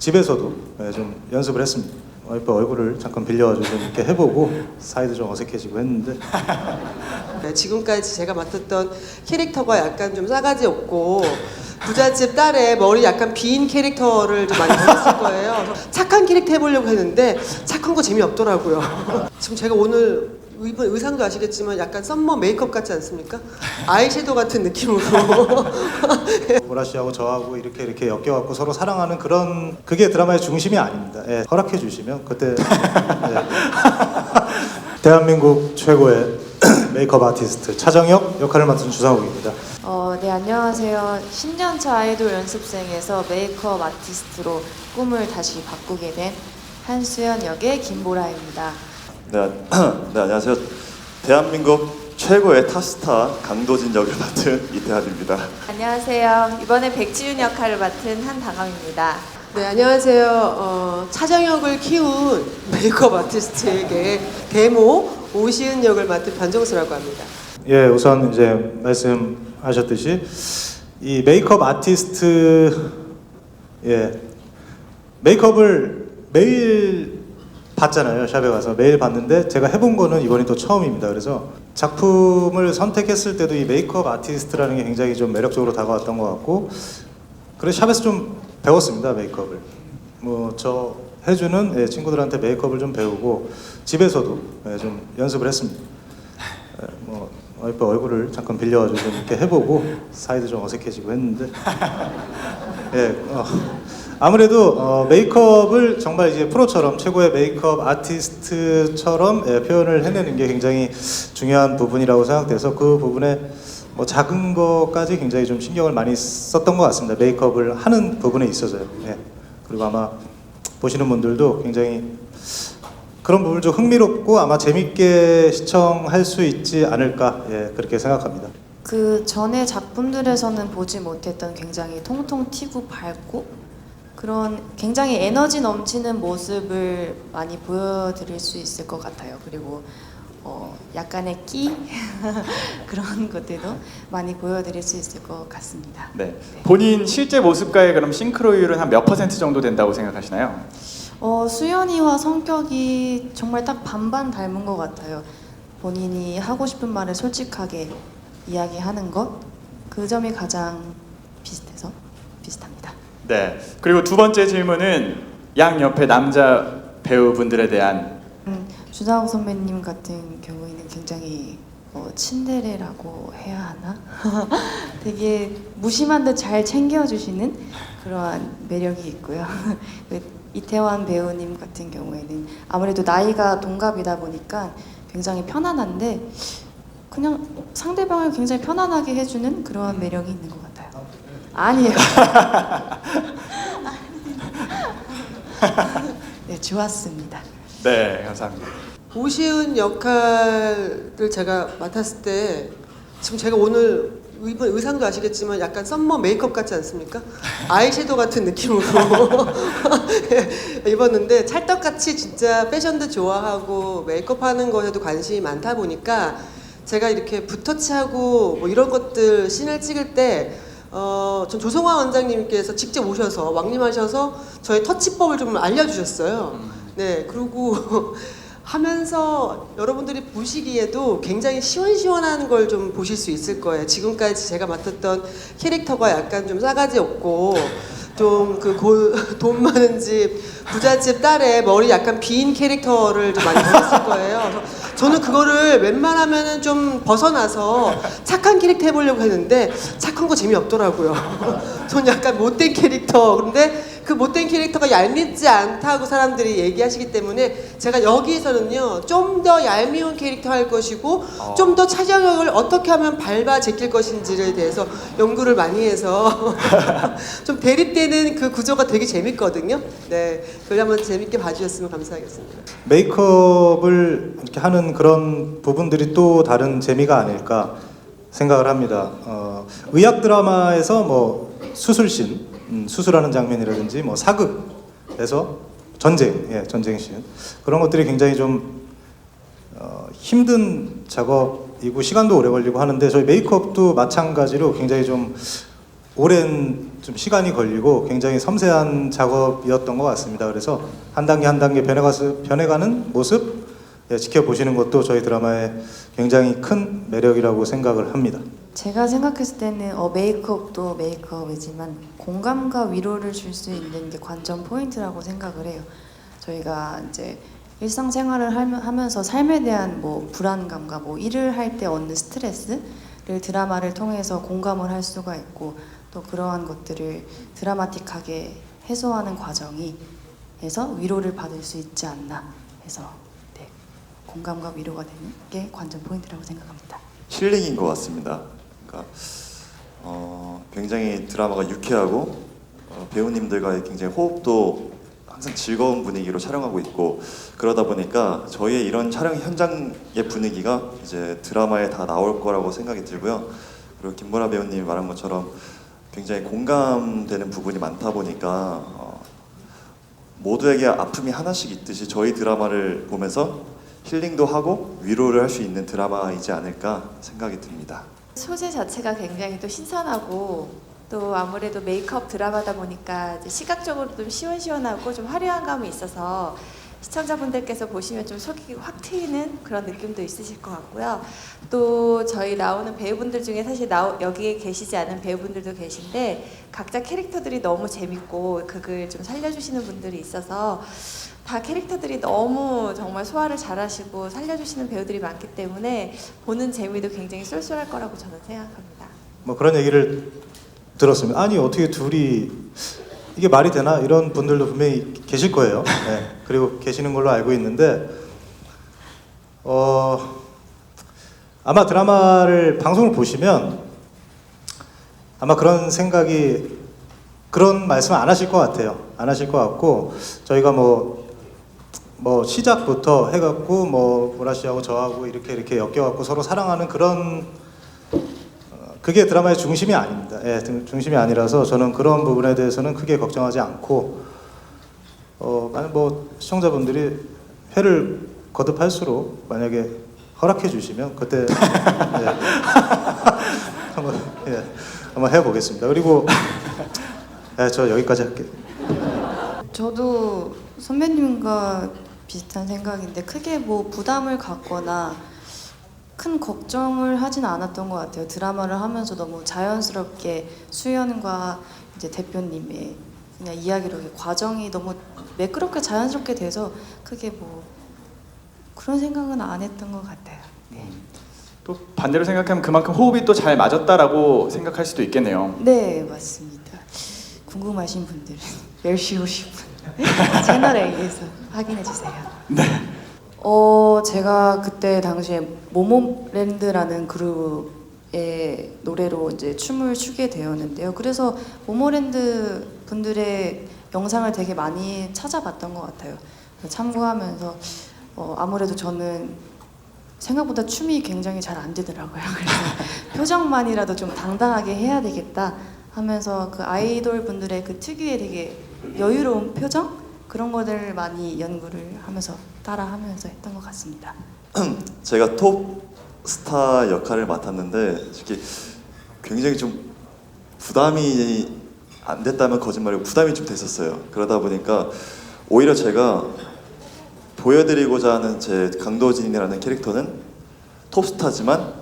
집에서도 좀 연습을 했습니다. 와이프 얼굴을 잠깐 빌려가지고 좀 이렇게 해보고 사이도 좀 어색해지고 했는데 네, 지금까지 제가 맡았던 캐릭터가 약간 좀 싸가지 없고 부잣집 딸의 머리 약간 빈 캐릭터를 좀 많이 보였을 거예요. 그래서 착한 캐릭터 해보려고 했는데 착한 거 재미없더라고요. 지금 제가 오늘 입은 의상도 아시겠지만 약간 썸머 메이크업 같지 않습니까? 아이섀도우 같은 느낌으로 보라 씨하고 저하고 이렇게 엮여갖고 서로 사랑하는 그런 그게 드라마의 중심이 아닙니다. 예, 허락해 주시면 그때 예. 대한민국 최고의 메이크업 아티스트 차정혁 역할을 맡은 주상욱입니다. 네, 안녕하세요. 10년차 아이돌 연습생에서 메이크업 아티스트로 꿈을 다시 바꾸게 된 한수연 역의 김보라입니다. 네, 안녕하세요. 대한민국 최고의 탑스타 강도진 역을 맡은 이태환입니다. 안녕하세요. 이번에 백지윤 역할을 맡은 한다감입니다. 네, 안녕하세요. 차정혁을 키운 메이크업 아티스트에게 데모 오시은 역을 맡은 변정수라고 합니다. 예, 우선 이제 말씀하셨듯이 이 메이크업 아티스트 메이크업을 매일 봤잖아요. 샵에 가서 매일 봤는데 제가 해본 거는 이번이 또 처음입니다. 그래서 작품을 선택했을 때도 이 메이크업 아티스트라는 게 굉장히 좀 매력적으로 다가왔던 것 같고 그래서 샵에서 좀 배웠습니다. 메이크업을 저 해주는 친구들한테 메이크업을 좀 배우고 집에서도 좀 연습을 했습니다. 와이프 얼굴을 잠깐 빌려가지고 좀 이렇게 해보고 사이도 좀 어색해지고 했는데 아무래도 메이크업을 정말 이제 프로처럼 최고의 메이크업 아티스트처럼 표현을 해내는 게 굉장히 중요한 부분이라고 생각돼서 그 부분에 작은 것까지 굉장히 좀 신경을 많이 썼던 것 같습니다. 메이크업을 하는 부분에 있어서요. 그리고 아마 보시는 분들도 굉장히 그런 부분을 좀 흥미롭고 아마 재밌게 시청할 수 있지 않을까 그렇게 생각합니다. 그 전에 작품들에서는 보지 못했던 굉장히 통통 튀고 밝고 그런 굉장히 에너지 넘치는 모습을 많이 보여드릴 수 있을 것 같아요. 그리고 약간의 끼 그런 것들도 많이 보여드릴 수 있을 것 같습니다. 네. 본인 실제 모습과의 그럼 싱크로율은 한 몇 퍼센트 정도 된다고 생각하시나요? 수연이와 성격이 정말 딱 반반 닮은 것 같아요. 본인이 하고 싶은 말을 솔직하게 이야기하는 것, 그 점이 가장 비슷합니다. 네. 그리고 두 번째 질문은 양 옆에 남자 배우분들에 대한 주상욱 선배님 같은 경우에는 굉장히 친데레라고 해야 하나? 되게 무심한 듯 잘 챙겨주시는 그러한 매력이 있고요. 이태환 배우님 같은 경우에는 아무래도 나이가 동갑이다 보니까 굉장히 편안한데 그냥 상대방을 굉장히 편안하게 해주는 그러한 매력이 있는 것 같아요. 아니에요. 네, 좋았습니다. 네, 감사합니다. 오시은 역할을 제가 맡았을 때 지금 제가 오늘 입은 의상도 아시겠지만 약간 썸머 메이크업 같지 않습니까? 아이섀도우 같은 느낌으로 입었는데 찰떡같이 진짜 패션도 좋아하고 메이크업하는 것에도 관심이 많다 보니까 제가 이렇게 붓터치하고 이런 것들 씬을 찍을 때 전 조성화 원장님께서 직접 오셔서 왕림하셔서 저의 터치법을 좀 알려주셨어요. 네, 그리고 하면서 여러분들이 보시기에도 굉장히 시원시원한 걸 좀 보실 수 있을 거예요. 지금까지 제가 맡았던 캐릭터가 약간 좀 싸가지 없고 좀 돈 많은 집 부잣집 딸의 머리 약간 빈 캐릭터를 좀 많이 보였을 거예요. 그래서 저는 그거를 웬만하면은 좀 벗어나서 착한 캐릭터 해보려고 했는데 착한 거 재미없더라고요. 전 약간 못된 캐릭터. 그런데 그 못된 캐릭터가 얄밉지 않다고 사람들이 얘기하시기 때문에 제가 여기에서는요 좀 더 얄미운 캐릭터 할 것이고 좀 더 차정혁을 어떻게 하면 밟아 제낄 것인지에 대해서 연구를 많이 해서 좀 대립되는 그 구조가 되게 재밌거든요. 네, 그걸 한번 재밌게 봐주셨으면 감사하겠습니다. 메이크업을 이렇게 하는 그런 부분들이 또 다른 재미가 아닐까 생각을 합니다. 의학 드라마에서 수술씬 수술하는 장면이라든지 사극에서 전쟁씬 그런 것들이 굉장히 좀 힘든 작업이고 시간도 오래 걸리고 하는데 저희 메이크업도 마찬가지로 굉장히 좀 오랜 좀 시간이 걸리고 굉장히 섬세한 작업이었던 것 같습니다. 그래서 한 단계 한 단계 변해가는 모습 지켜보시는 것도 저희 드라마의 굉장히 큰 매력이라고 생각을 합니다. 제가 생각했을 때는 메이크업도 메이크업이지만 공감과 위로를 줄 수 있는 게 관전 포인트라고 생각을 해요. 저희가 이제 일상생활을 하면서 삶에 대한 뭐 불안감과 뭐 일을 할 때 얻는 스트레스를 드라마를 통해서 공감을 할 수가 있고 또 그러한 것들을 드라마틱하게 해소하는 과정이 해서 위로를 받을 수 있지 않나 해서 네, 공감과 위로가 되는 게 관전 포인트라고 생각합니다. 힐링인 것 같습니다. 그러니까 굉장히 드라마가 유쾌하고 배우님들과의 굉장히 호흡도 항상 즐거운 분위기로 촬영하고 있고 그러다 보니까 저희의 이런 촬영 현장의 분위기가 이제 드라마에 다 나올 거라고 생각이 들고요. 그리고 김보라 배우님이 말한 것처럼 굉장히 공감되는 부분이 많다 보니까 모두에게 아픔이 하나씩 있듯이 저희 드라마를 보면서 힐링도 하고 위로를 할 수 있는 드라마이지 않을까 생각이 듭니다. 소재 자체가 굉장히 또 신선하고 또 아무래도 메이크업 드라마다 보니까 이제 시각적으로 좀 시원시원하고 좀 화려한 감이 있어서 시청자분들께서 보시면 좀 속이 확 트이는 그런 느낌도 있으실 것 같고요. 또 저희 나오는 배우분들 중에 사실 여기에 계시지 않은 배우분들도 계신데 각자 캐릭터들이 너무 재밌고 그걸 좀 살려주시는 분들이 있어서 다 캐릭터들이 너무 정말 소화를 잘하시고 살려주시는 배우들이 많기 때문에 보는 재미도 굉장히 쏠쏠할 거라고 저는 생각합니다. 뭐 그런 얘기를 들었습니다. 아니 어떻게 둘이 이게 말이 되나 이런 분들도 분명히 계실 거예요. 네. 그리고 계시는 걸로 알고 있는데 아마 드라마를 방송을 보시면 아마 그런 생각이 그런 말씀 안 하실 것 같아요. 안 하실 것 같고 저희가 뭐 시작부터 해갖고 뭐 보라 씨하고 저하고 이렇게 엮여갖고 서로 사랑하는 그런 그게 드라마의 중심이 아닙니다. 예, 중심이 아니라서 저는 그런 부분에 대해서는 크게 걱정하지 않고 만약 뭐 시청자분들이 회를 거듭할수록 만약에 허락해 주시면 그때 예, 한번 해보겠습니다. 그리고 저 여기까지 할게요. 저도 선배님과 비슷한 생각인데 크게 뭐 부담을 갖거나 큰 걱정을 하진 않았던 것 같아요. 드라마를 하면서 너무 자연스럽게 수연과 이제 대표님의 그냥 이야기로 과정이 너무 매끄럽게 자연스럽게 돼서 크게 뭐 그런 생각은 안 했던 것 같아요. 네, 또 반대로 생각하면 그만큼 호흡이 또 잘 맞았다라고 생각할 수도 있겠네요. 네 맞습니다. 궁금하신 분들은 멸시 오신 분 채널에 의해서 확인해 주세요. 네. 제가 그때 당시에 모모랜드라는 그룹의 노래로 이제 춤을 추게 되었는데요. 그래서 모모랜드 분들의 영상을 되게 많이 찾아봤던 것 같아요. 참고하면서 아무래도 저는 생각보다 춤이 굉장히 잘 안 되더라고요. 그래서 표정만이라도 좀 당당하게 해야 되겠다 하면서 그 아이돌 분들의 그 특유의 되게 여유로운 표정? 그런 것들 많이 연구를 하면서 따라하면서 했던 것 같습니다. 제가 톱 스타 역할을 맡았는데 솔직히 굉장히 좀 부담이 안 됐다면 거짓말이고 부담이 좀 됐었어요. 그러다 보니까 오히려 제가 보여드리고자 하는 제 강도진이라는 캐릭터는 톱스타지만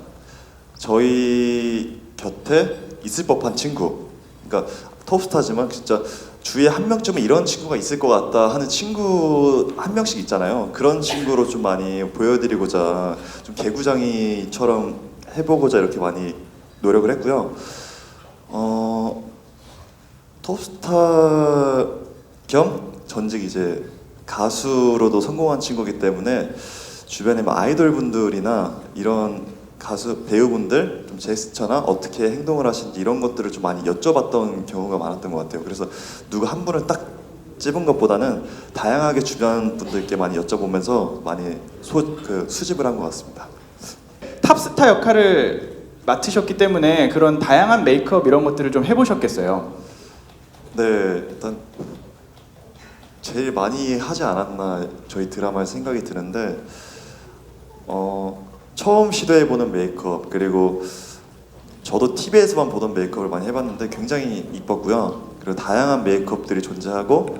저희 곁에 있을 법한 친구. 그러니까 톱스타지만 진짜 주위에 한 명쯤은 이런 친구가 있을 것 같다 하는 친구 한 명씩 있잖아요. 그런 친구로 좀 많이 보여드리고자 좀 개구장이처럼 해보고자 이렇게 많이 노력을 했고요. 톱스타 겸 전직 이제 가수로도 성공한 친구이기 때문에 주변에 뭐 아이돌 분들이나 이런 가수 배우분들 좀 제스처나 어떻게 행동을 하시는지 이런 것들을 좀 많이 여쭤봤던 경우가 많았던 것 같아요. 그래서 누가 한 분을 딱 찝은 것보다는 다양하게 주변 분들께 많이 여쭤보면서 많이 수집을 한 것 같습니다. 탑스타 역할을 맡으셨기 때문에 그런 다양한 메이크업 이런 것들을 좀 해보셨겠어요. 네, 일단 제일 많이 하지 않았나 저희 드라마에 생각이 드는데 처음 시도해보는 메이크업 그리고 저도 TV에서만 보던 메이크업을 많이 해봤는데 굉장히 이뻤고요. 그리고 다양한 메이크업들이 존재하고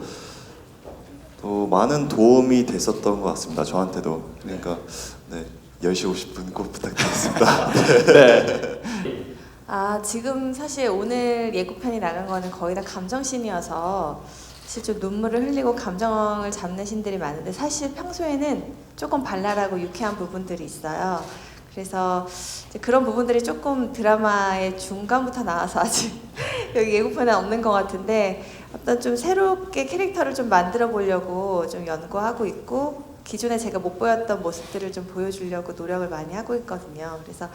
또 많은 도움이 됐었던 것 같습니다. 저한테도. 그러니까 네, 10시 50분 꼭 부탁드리겠습니다. 네. 지금 사실 오늘 예고편이 나간 거는 거의 다 감정씬이어서 사실 좀 눈물을 흘리고 감정을 잡는 신들이 많은데 사실 평소에는 조금 발랄하고 유쾌한 부분들이 있어요. 그래서 이제 그런 부분들이 조금 드라마의 중간부터 나와서 아직 여기 예고편에 없는 것 같은데 어떤 좀 새롭게 캐릭터를 좀 만들어 보려고 좀 연구하고 있고 기존에 제가 못 보였던 모습들을 좀 보여주려고 노력을 많이 하고 있거든요. 그래서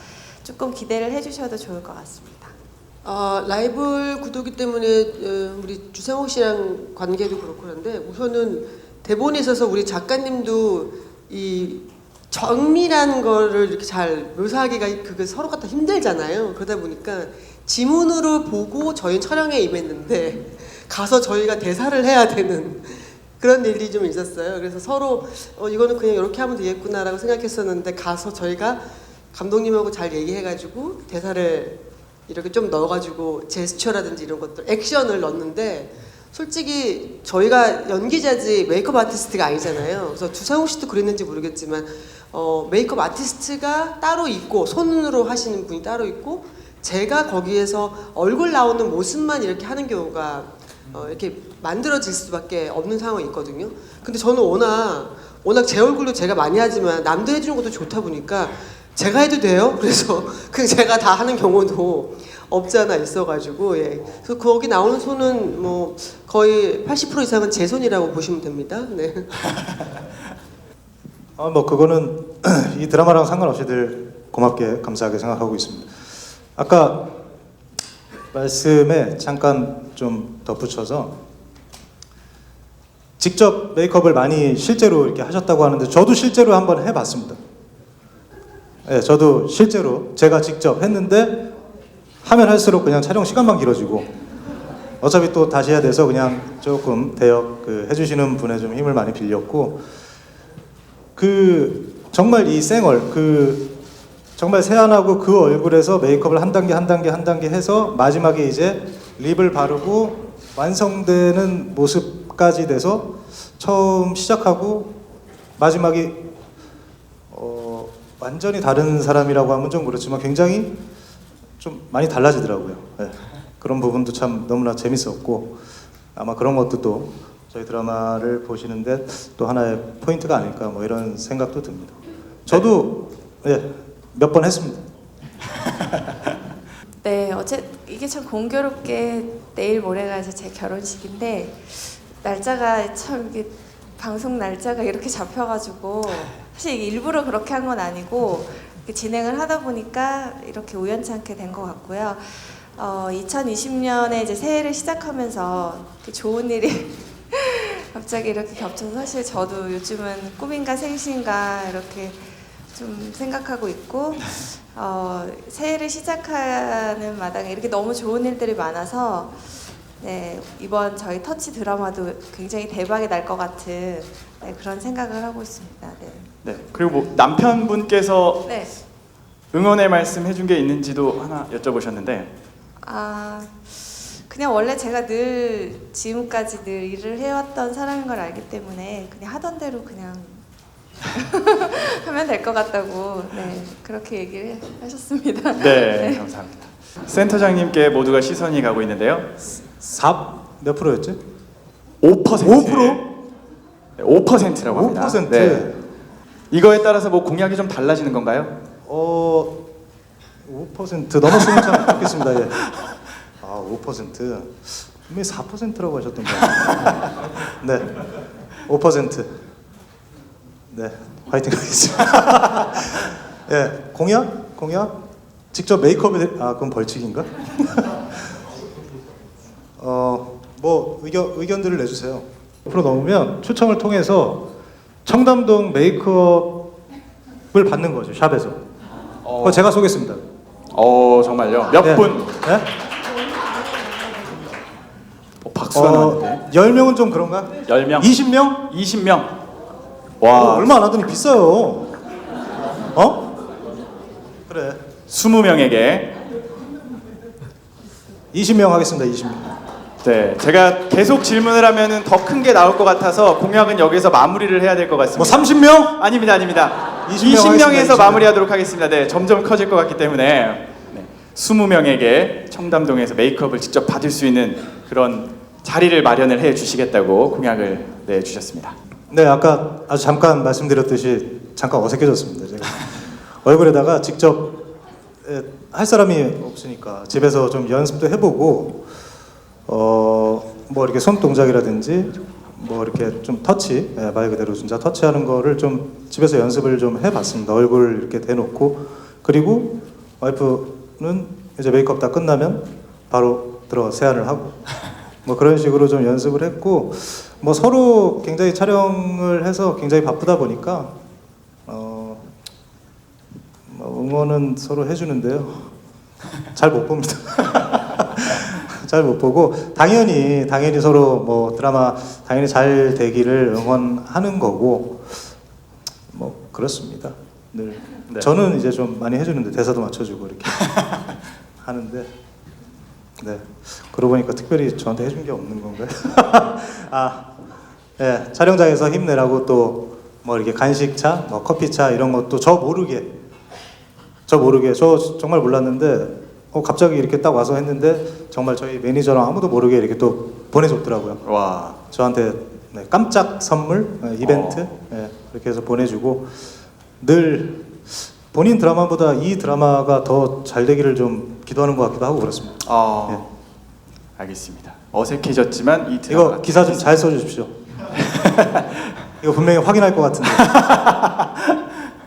조금 기대를 해주셔도 좋을 것 같습니다. 라이브 구도기 때문에 우리 주상욱 씨랑 관계도 그렇고 그런데 우선은 대본에 있어서 우리 작가님도 이 정밀한 거를 이렇게 잘 묘사하기가 그게 서로 갖다 힘들잖아요. 그러다 보니까 지문으로 보고 저희 촬영에 임했는데 가서 저희가 대사를 해야 되는 그런 일이 좀 있었어요. 그래서 서로 이거는 그냥 이렇게 하면 되겠구나라고 생각했었는데 가서 저희가 감독님하고 잘 얘기해가지고 대사를 이렇게 좀 넣어가지고 제스처라든지 이런 것들 액션을 넣었는데 솔직히 저희가 연기자지 메이크업 아티스트가 아니잖아요. 그래서 주상욱 씨도 그랬는지 모르겠지만 메이크업 아티스트가 따로 있고 손으로 하시는 분이 따로 있고 제가 거기에서 얼굴 나오는 모습만 이렇게 하는 경우가 이렇게 만들어질 수밖에 없는 상황이 있거든요. 근데 저는 워낙 제 얼굴도 제가 많이 하지만 남들 해주는 것도 좋다 보니까 제가 해도 돼요? 그래서 그냥 제가 다 하는 경우도 없지 않아 있어가지고 예. 그래서 거기 나오는 손은 뭐 거의 80% 이상은 제 손이라고 보시면 됩니다. 네. 뭐 그거는 이 드라마랑 상관없이 늘 고맙게 감사하게 생각하고 있습니다. 아까 말씀에 잠깐 좀 덧붙여서 직접 메이크업을 많이 실제로 이렇게 하셨다고 하는데 저도 실제로 한번 해봤습니다. 네, 저도 실제로 제가 직접 했는데 하면 할수록 그냥 촬영 시간만 길어지고 어차피 또 다시 해야 돼서 그냥 조금 대역 해주시는 분의 좀 힘을 많이 빌렸고 정말 이 쌩얼 정말 세안하고 그 얼굴에서 메이크업을 한 단계 해서 마지막에 이제 립을 바르고 완성되는 모습까지 돼서 처음 시작하고 마지막이 완전히 다른 사람이라고 하면 좀 그렇지만 굉장히 좀 많이 달라지더라고요. 네. 그런 부분도 참 너무나 재밌었고 아마 그런 것도 또 저희 드라마를 보시는데 또 하나의 포인트가 아닐까 뭐 이런 생각도 듭니다. 저도 몇 번 했습니다. 네, 이게 참 공교롭게 내일 모레가 이제 제 결혼식인데 날짜가 참 이게 방송 날짜가 이렇게 잡혀가지고 사실 이게 일부러 그렇게 한 건 아니고 진행을 하다 보니까 이렇게 우연찮게 된 것 같고요. 2020년에 이제 새해를 시작하면서 이렇게 좋은 일이 갑자기 이렇게 겹쳐서 사실 저도 요즘은 꿈인가 생신가 이렇게 좀 생각하고 있고 새해를 시작하는 마당에 이렇게 너무 좋은 일들이 많아서 네, 이번 저희 터치 드라마도 굉장히 대박이 날 것 같은 그런 생각을 하고 있습니다. 네. 네. 그리고 뭐 남편분께서 네. 응원의 말씀 해준 게 있는지도 하나 여쭤보셨는데 그냥 원래 제가 늘 지금까지 늘 일을 해왔던 사람인 걸 알기 때문에 그냥 하던 대로 그냥 하면 될 것 같다고 그렇게 얘기를 하셨습니다. 네, 감사합니다. 센터장님께 모두가 시선이 가고 있는데요. 몇 프로였지? 5%? 5%? 네, 5%라고 합니다. 5%? 네. 이거에 따라서 뭐 공약이 좀 달라지는 건가요? 5% 넘었으면 참 좋겠습니다. 예. 5%. 분명히 4%라고 하셨던 거 같아요. 네, 5%. 네, 화이팅 하겠습니다. 예, 공약? 직접 메이크업에 그건 벌칙인가? 뭐 의견들을 내주세요. 5% 넘으면 추첨을 통해서 청담동 메이크업을 받는 거죠, 샵에서. 그거 제가 쏘겠습니다. 정말요? 몇 네. 분? 네? 박수가 나왔는데. 10명은 좀 그런가? 10명? 20명? 20명? 와, 얼마 안 하더니 비싸요. 그래. 20명에게 20명 하겠습니다. 20명. 네, 제가 계속 질문을 하면은 더 큰 게 나올 것 같아서 공약은 여기서 마무리를 해야 될 것 같습니다. 뭐 30명? 아닙니다, 아닙니다. 20명 20명에서 하겠습니다, 20명. 마무리하도록 하겠습니다. 네, 점점 커질 것 같기 때문에 20명에게 청담동에서 메이크업을 직접 받을 수 있는 그런 자리를 마련을 해 주시겠다고 공약을 내 주셨습니다. 네, 아까 아주 잠깐 말씀드렸듯이 잠깐 어색해졌습니다. 제가 얼굴에다가 직접 할 사람이 없으니까 집에서 좀 연습도 해보고 뭐 이렇게 손 동작이라든지 뭐 이렇게 좀 터치, 말 그대로 진짜 터치하는 거를 좀 집에서 연습을 좀 해봤습니다. 얼굴 이렇게 대놓고. 그리고 와이프는 이제 메이크업 다 끝나면 바로 들어 세안을 하고 뭐 그런 식으로 좀 연습을 했고, 뭐 서로 굉장히 촬영을 해서 굉장히 바쁘다 보니까 뭐 응원은 서로 해주는데요. 잘 못 봅니다. 잘 못 보고 당연히 서로 뭐 드라마 당연히 잘 되기를 응원하는 거고 뭐 그렇습니다. 늘 네. 저는 이제 좀 많이 해주는데 대사도 맞춰주고 이렇게 하는데 네 그러고 보니까 특별히 저한테 해준 게 없는 건가요? 네, 촬영장에서 힘내라고 또 뭐 이렇게 간식차, 뭐 커피차 이런 것도 저 모르게 저 정말 몰랐는데 갑자기 이렇게 딱 와서 했는데 정말 저희 매니저랑 아무도 모르게 이렇게 또 보내줬더라고요. 와, 저한테 깜짝 선물 이벤트 그렇게 해서 보내주고 늘 본인 드라마보다 이 드라마가 더 잘 되기를 좀 기도하는 것 같기도 하고 그렇습니다. 알겠습니다. 어색해졌지만 이 드라마 이거 기사 좀 잘 써주십시오. 이거 분명히 확인할 것 같은데.